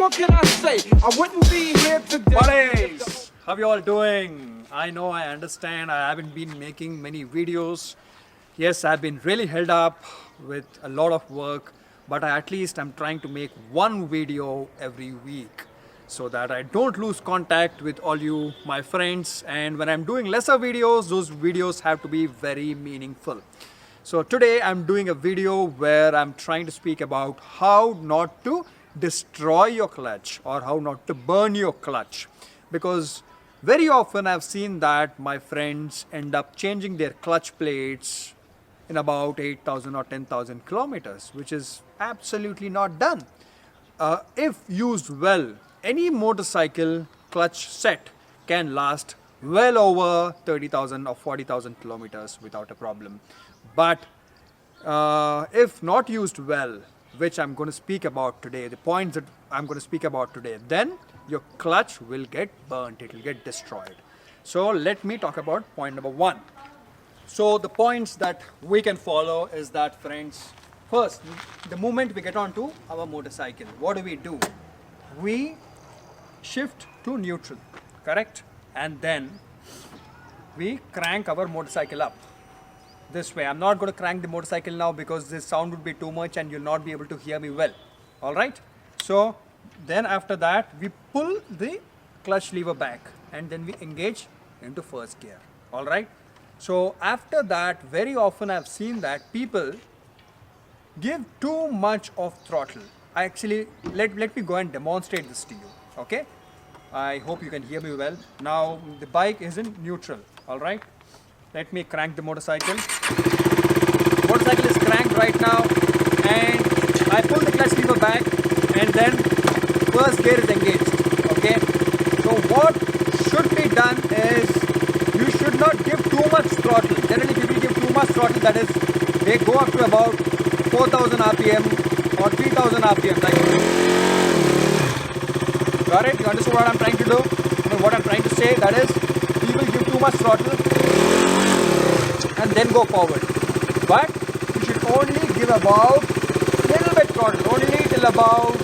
what can I say? I wouldn't be here today. Buddies, how you all doing? I know, I understand, I haven't been making many videos. Yes, I've been really held up with a lot of work, but at least I'm trying to make one video every week so that I don't lose contact with all you, my friends. And when I'm doing lesser videos, those videos have to be very meaningful. So today I'm doing a video where I'm trying to speak about how not to destroy your clutch or how not to burn your clutch. Because very often I've seen that my friends end up changing their clutch plates in about 8,000 or 10,000 kilometers, which is absolutely not done. If used well, any motorcycle clutch set can last well over 30,000 or 40,000 kilometers without a problem. But if not used well, which I'm going to speak about today, the points that I'm going to speak about today, then your clutch will get burnt, it will get destroyed. So let me talk about point number one. So the points that we can follow is that, friends, first, the moment we get onto our motorcycle, what do? We shift to neutral, correct? And then we crank our motorcycle up this way. I'm not going to crank the motorcycle now because this sound would be too much and you'll not be able to hear me well. All right? So then after that, we pull the clutch lever back and then we engage into first gear. All right? So after that, very often I've seen that people give too much of throttle. Let me go and demonstrate this to you. Okay? I hope you can hear me well. Now the bike is in neutral. All right? Let me crank the motorcycle. Motorcycle is cranked right now, and I pull the clutch lever back, and then first gear is engaged. Okay? So what should be done is you should not give too much throttle. Generally, people give too much throttle. That is, they go up to about 4,000 RPM or 3,000 RPM. Got it? You understand what I'm trying to do? What I'm trying to say, that is, people give too much throttle and then go forward. But you should only give about little bit throttle, only till about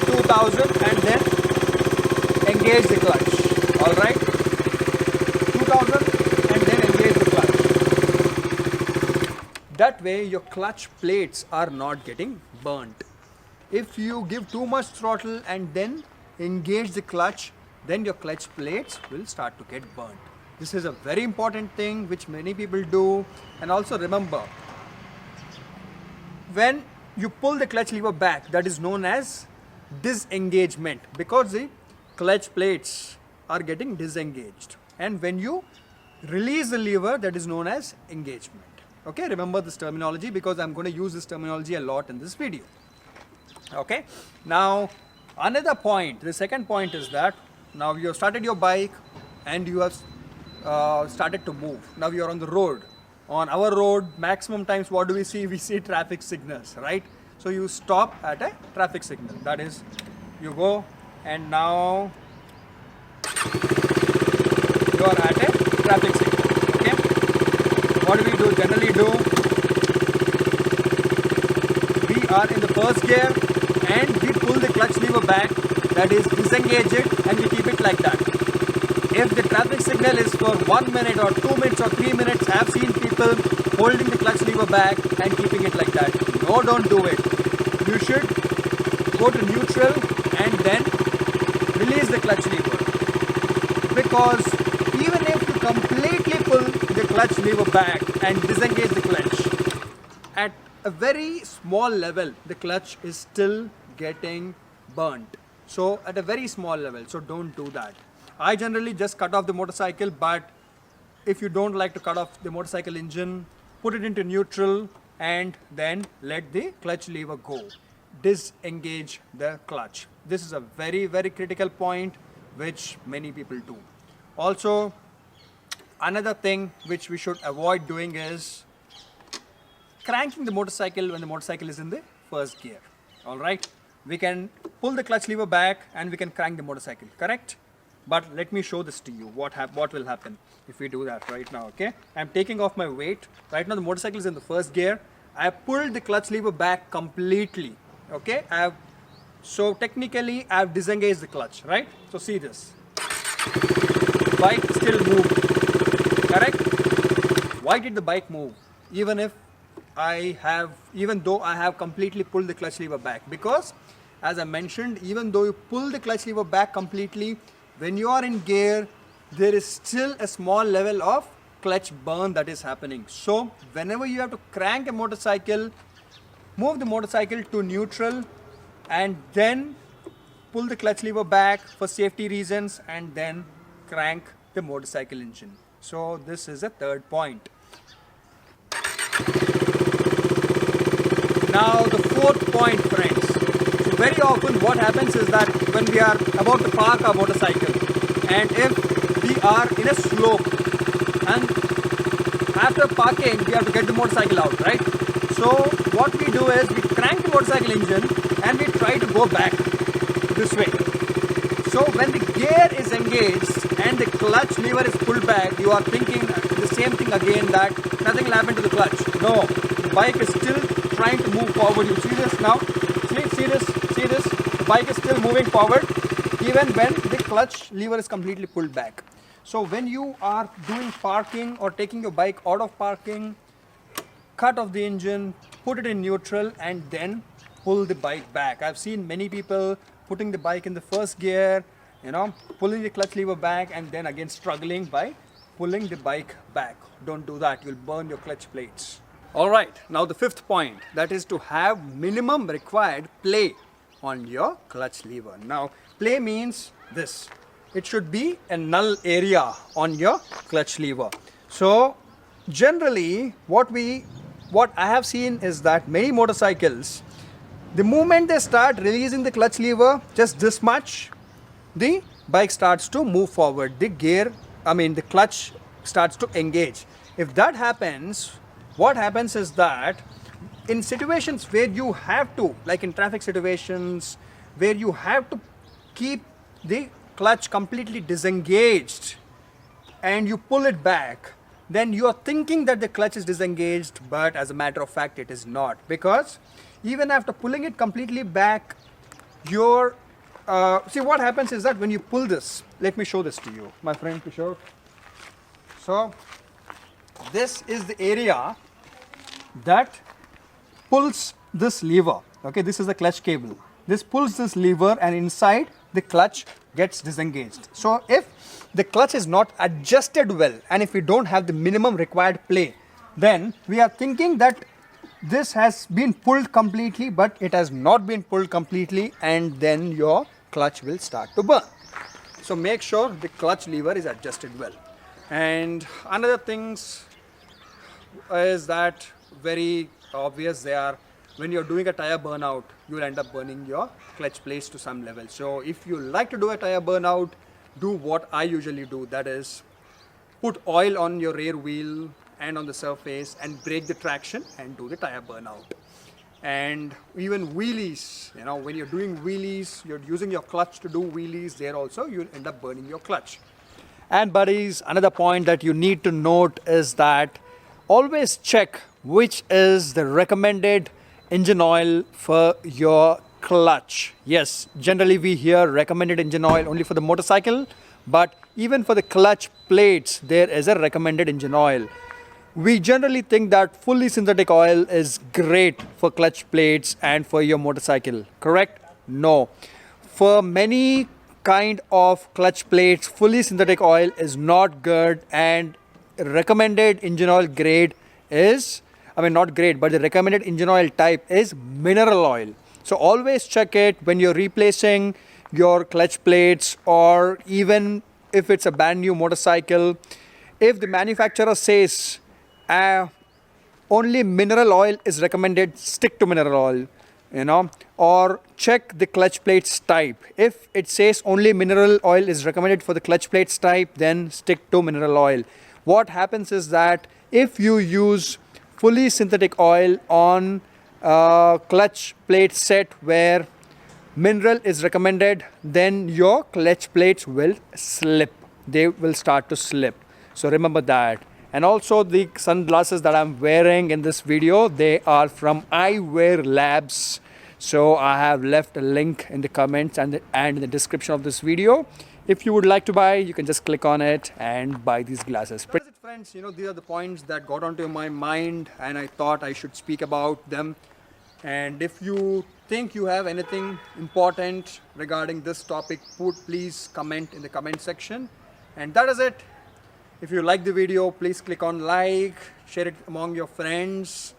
2,000 and then engage the clutch. Alright? 2,000 and then engage the clutch. That way your clutch plates are not getting burnt. If you give too much throttle and then engage the clutch, then your clutch plates will start to get burnt. This is a very important thing which many people do. And also remember, when you pull the clutch lever back, that is known as disengagement, because the clutch plates are getting disengaged. And when you release the lever, that is known as engagement. Okay, remember this terminology because I'm going to use this terminology a lot in this video. Okay, now another point, the second point is that now you have started your bike and you have started to move. Now you are on the road. On our road, maximum times what do we see? We see traffic signals, right? So you stop at a traffic signal. That is, you go and now you are at a traffic signal. Okay? What do? Generally do, we are in the first gear and we pull the clutch lever back, that is disengage it, and we keep it like that. If the traffic signal is for 1 minute or 2 minutes or 3 minutes, I have seen people holding the clutch lever back and keeping it like that. No, don't do it. You should go to neutral and then release the clutch lever. Because even if you completely pull the clutch lever back and disengage the clutch, at a very small level, the clutch is still getting burnt. So at a very small level, so don't do that. I generally just cut off the motorcycle, but if you don't like to cut off the motorcycle engine, put it into neutral and then let the clutch lever go. Disengage the clutch. This is a very, very critical point which many people do. Also, another thing which we should avoid doing is cranking the motorcycle when the motorcycle is in the first gear. Alright? We can pull the clutch lever back and we can crank the motorcycle, correct? But let me show this to you, what will happen if we do that right now, okay? I'm taking off my weight. Right now the motorcycle is in the first gear. I have pulled the clutch lever back completely, okay? I have So technically I've disengaged the clutch, right? So see this. Bike still moved, correct? Why did the bike move? Even though I have completely pulled the clutch lever back, because as I mentioned, even though you pull the clutch lever back completely, when you are in gear, there is still a small level of clutch burn that is happening. So whenever you have to crank a motorcycle, move the motorcycle to neutral and then pull the clutch lever back for safety reasons and then crank the motorcycle engine. So this is a third point. Now the fourth point, friends. So very often what happens is that when we are about to park our motorcycle and if we are in a slope and after parking we have to get the motorcycle out, right? So what we do is we crank the motorcycle engine and we try to go back this way. So when the gear is engaged and the clutch lever is pulled back, you are thinking the same thing again, that nothing will happen to the clutch. No, the bike is still trying to move forward. You see this now? See this? The bike is still moving forward even when the clutch lever is completely pulled back. So when you are doing parking or taking your bike out of parking, cut off the engine, put it in neutral and then pull the bike back. I've seen many people putting the bike in the first gear, pulling the clutch lever back and then again struggling by pulling the bike back. Don't do that, you'll burn your clutch plates. Alright, now the fifth point, that is to have minimum required play on your clutch lever. Now play means this. It should be a null area on your clutch lever. So generally what I have seen is that many motorcycles, the moment they start releasing the clutch lever just this much, the bike starts to move forward. The clutch starts to engage. If that happens, what happens is that in situations where you have to, like in traffic situations, where you have to keep the clutch completely disengaged and you pull it back, then you are thinking that the clutch is disengaged, but as a matter of fact it is not, because even after pulling it completely back, see what happens is that when you pull this, let me show this to you, my friend Kishore. So this is the area that pulls this lever. Okay, this is the clutch cable. This pulls this lever and inside the clutch gets disengaged. So if the clutch is not adjusted well and if we don't have the minimum required play, then we are thinking that this has been pulled completely, but it has not been pulled completely, and then your clutch will start to burn. So make sure the clutch lever is adjusted well. And another things is that very obvious, when you're doing a tire burnout, you'll end up burning your clutch plates to some level. So if you like to do a tire burnout, do what I usually do, that is put oil on your rear wheel and on the surface and break the traction and do the tire burnout. And even wheelies, when you're doing wheelies, you're using your clutch to do wheelies, there also you'll end up burning your clutch. And buddies, another point that you need to note is that always check which is the recommended engine oil for your clutch. Yes, generally we hear recommended engine oil only for the motorcycle, but even for the clutch plates there is a recommended engine oil. We generally think that fully synthetic oil is great for clutch plates and for your motorcycle, correct? No. For many kind of clutch plates, fully synthetic oil is not good, and recommended engine oil grade is, not grade, but the recommended engine oil type is mineral oil. So always check it when you're replacing your clutch plates, or even if it's a brand new motorcycle. If the manufacturer says only mineral oil is recommended, stick to mineral oil, or check the clutch plates type. If it says only mineral oil is recommended for the clutch plates type, then stick to mineral oil. What happens is that if you use fully synthetic oil on clutch plate set where mineral is recommended, then your clutch plates will slip. They will start to slip. So remember that. And also the sunglasses that I'm wearing in this video, they are from Eyewear Labs. So I have left a link in the comments and in the description of this video. If you would like to buy, you can just click on it and buy these glasses. That's it, friends. These are the points that got onto my mind and I thought I should speak about them. And if you think you have anything important regarding this topic, please comment in the comment section. And that is it. If you like the video, please click on like, share it among your friends.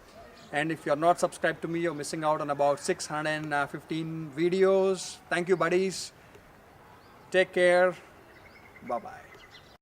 And if you're not subscribed to me, you're missing out on about 615 videos. Thank you, buddies. Take care. Bye-bye.